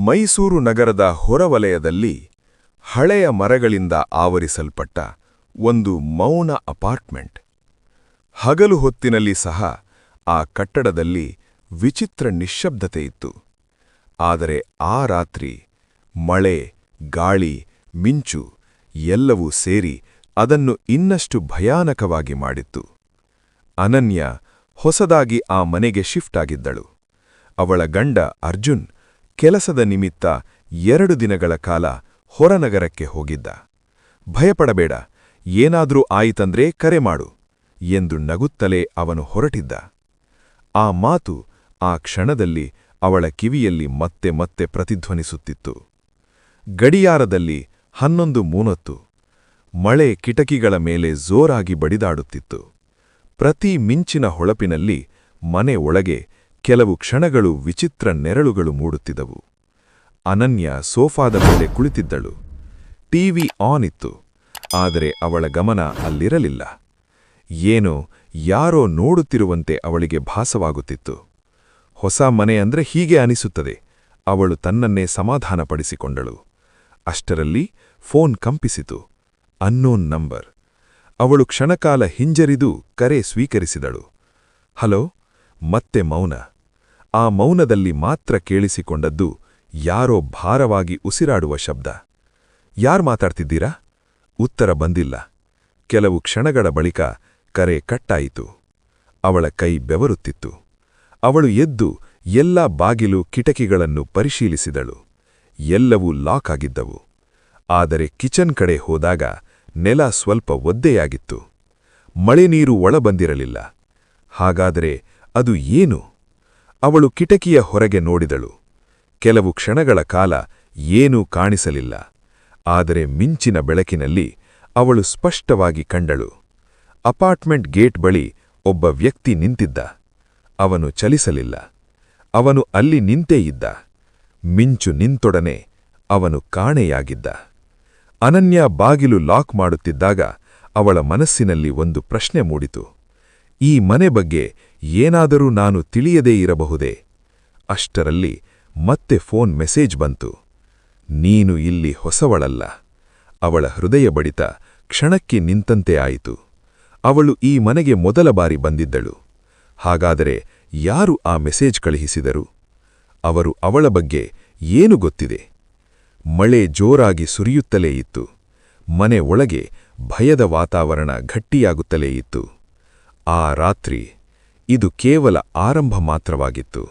ಮೈಸೂರು ನಗರದ ಹೊರವಲಯದಲ್ಲಿ ಹಳೆಯ ಮರಗಳಿಂದ ಆವರಿಸಲ್ಪಟ್ಟ ಒಂದು ಮೌನ ಅಪಾರ್ಟ್ಮೆಂಟ್. ಹಗಲು ಹೊತ್ತಿನಲ್ಲಿ ಸಹ ಆ ಕಟ್ಟಡದಲ್ಲಿ ವಿಚಿತ್ರ ನಿಶ್ಶಬ್ದತೆಯಿತ್ತು. ಆದರೆ ಆ ರಾತ್ರಿ ಮಳೆ, ಗಾಳಿ, ಮಿಂಚು ಎಲ್ಲವೂ ಸೇರಿ ಅದನ್ನು ಇನ್ನಷ್ಟು ಭಯಾನಕವಾಗಿ ಮಾಡಿತ್ತು. ಅನನ್ಯ ಹೊಸದಾಗಿ ಆ ಮನೆಗೆ ಶಿಫ್ಟ್ ಆಗಿದ್ದಳು. ಅವಳ ಗಂಡ ಅರ್ಜುನ್ ಕೆಲಸದ ನಿಮಿತ್ತ 2 ದಿನಗಳ ಕಾಲ ಹೊರನಗರಕ್ಕೆ ಹೋಗಿದ್ದ. ಭಯಪಡಬೇಡ, ಏನಾದ್ರೂ ಆಯಿತಂದ್ರೆ ಕರೆ ಮಾಡು ಎಂದು ನಗುತ್ತಲೇ ಅವನು ಹೊರಟಿದ್ದ. ಆ ಮಾತು ಆ ಕ್ಷಣದಲ್ಲಿ ಅವಳ ಕಿವಿಯಲ್ಲಿ ಮತ್ತೆ ಮತ್ತೆ ಪ್ರತಿಧ್ವನಿಸುತ್ತಿತ್ತು. ಗಡಿಯಾರದಲ್ಲಿ 11:30. ಮಳೆ ಕಿಟಕಿಗಳ ಮೇಲೆ ಜೋರಾಗಿ ಬಡಿದಾಡುತ್ತಿತ್ತು. ಪ್ರತಿ ಮಿಂಚಿನ ಹೊಳಪಿನಲ್ಲಿ ಮನೆ ಒಳಗೆ ಕೆಲವು ಕ್ಷಣಗಳು ವಿಚಿತ್ರ ನೆರಳುಗಳು ಮೂಡುತ್ತಿದ್ದವು. ಅನನ್ಯ ಸೋಫಾದ ಮೇಲೆ ಕುಳಿತಿದ್ದಳು. ಟಿವಿ ಆನ್ ಇತ್ತು, ಆದರೆ ಅವಳ ಗಮನ ಅಲ್ಲಿರಲಿಲ್ಲ. ಏನೋ ಯಾರೋ ನೋಡುತ್ತಿರುವಂತೆ ಅವಳಿಗೆ ಭಾಸವಾಗುತ್ತಿತ್ತು. ಹೊಸ ಮನೆ ಅಂದ್ರೆ ಹೀಗೆ ಅನಿಸುತ್ತದೆ, ಅವಳು ತನ್ನನ್ನೇ ಸಮಾಧಾನಪಡಿಸಿಕೊಂಡಳು. ಅಷ್ಟರಲ್ಲಿ ಫೋನ್ ಕಂಪಿಸಿತು. Unknown number. ಅವಳು ಕ್ಷಣಕಾಲ ಹಿಂಜರಿದು ಕರೆ ಸ್ವೀಕರಿಸಿದಳು. ಹಲೋ. ಮತ್ತೆ ಮೌನ. ಆ ಮೌನದಲ್ಲಿ ಮಾತ್ರ ಕೇಳಿಸಿಕೊಂಡದ್ದು ಯಾರೋ ಭಾರವಾಗಿ ಉಸಿರಾಡುವ ಶಬ್ದ. ಯಾರ್ ಮಾತಾಡ್ತಿದ್ದೀರಾ? ಉತ್ತರ ಬಂದಿಲ್ಲ. ಕೆಲವು ಕ್ಷಣಗಳ ಬಳಿಕ ಕರೆ ಕಟ್ಟಾಯಿತು. ಅವಳ ಕೈ ಬೆವರುತ್ತಿತ್ತು. ಅವಳು ಎದ್ದು ಎಲ್ಲಾ ಬಾಗಿಲು ಕಿಟಕಿಗಳನ್ನು ಪರಿಶೀಲಿಸಿದಳು. ಎಲ್ಲವೂ ಲಾಕ್ ಆಗಿದ್ದವು. ಆದರೆ ಕಿಚನ್ ಕಡೆ ಹೋದಾಗ ನೆಲ ಸ್ವಲ್ಪ ಒದ್ದೆಯಾಗಿತ್ತು. ಮಳೆನೀರು ಒಳಬಂದಿರಲಿಲ್ಲ. ಹಾಗಾದರೆ ಅದು ಏನು? ಅವಳು ಕಿಟಕಿಯ ಹೊರಗೆ ನೋಡಿದಳು. ಕೆಲವು ಕ್ಷಣಗಳ ಕಾಲ ಏನೂ ಕಾಣಿಸಲಿಲ್ಲ. ಆದರೆ ಮಿಂಚಿನ ಬೆಳಕಿನಲ್ಲಿ ಅವಳು ಸ್ಪಷ್ಟವಾಗಿ ಕಂಡಳು. ಅಪಾರ್ಟ್ಮೆಂಟ್ ಗೇಟ್ ಬಳಿ ಒಬ್ಬ ವ್ಯಕ್ತಿ ನಿಂತಿದ್ದ. ಅವನು ಚಲಿಸಲಿಲ್ಲ. ಅವನು ಅಲ್ಲಿ ನಿಂತೇ ಇದ್ದ. ಮಿಂಚು ನಿಂತೊಡನೆ ಅವನು ಕಾಣೆಯಾಗಿದ್ದ. ಅನನ್ಯ ಬಾಗಿಲು ಲಾಕ್ ಮಾಡುತ್ತಿದ್ದಾಗ ಅವಳ ಮನಸ್ಸಿನಲ್ಲಿ ಒಂದು ಪ್ರಶ್ನೆ ಮೂಡಿತು. ಈ ಮನೆ ಬಗ್ಗೆ ಏನಾದರೂ ನಾನು ತಿಳಿಯದೇ ಇರಬಹುದೇ? ಅಷ್ಟರಲ್ಲಿ ಮತ್ತೆ ಫೋನ್ ಮೆಸೇಜ್ ಬಂತು. ನೀನು ಇಲ್ಲಿ ಹೊಸವಳಲ್ಲ. ಅವಳ ಹೃದಯ ಬಡಿತ ಕ್ಷಣಕ್ಕೆ ನಿಂತಂತೆ ಆಯಿತು. ಅವಳು ಈ ಮನೆಗೆ ಮೊದಲ ಬಾರಿ ಬಂದಿದ್ದಳು. ಹಾಗಾದರೆ ಯಾರು ಆ ಮೆಸೇಜ್ ಕಳುಹಿಸಿದರು? ಅವರು ಅವಳ ಬಗ್ಗೆ ಏನು ಗೊತ್ತಿದೆ? ಮಳೆ ಜೋರಾಗಿ ಸುರಿಯುತ್ತಲೇ ಇತ್ತು. ಮನೆ ಒಳಗೆ ಭಯದ ವಾತಾವರಣ ಗಟ್ಟಿಯಾಗುತ್ತಲೇ ಇತ್ತು. ಆ ರಾತ್ರಿ ಇದು ಕೇವಲ ಆರಂಭ ಮಾತ್ರವಾಗಿತ್ತು.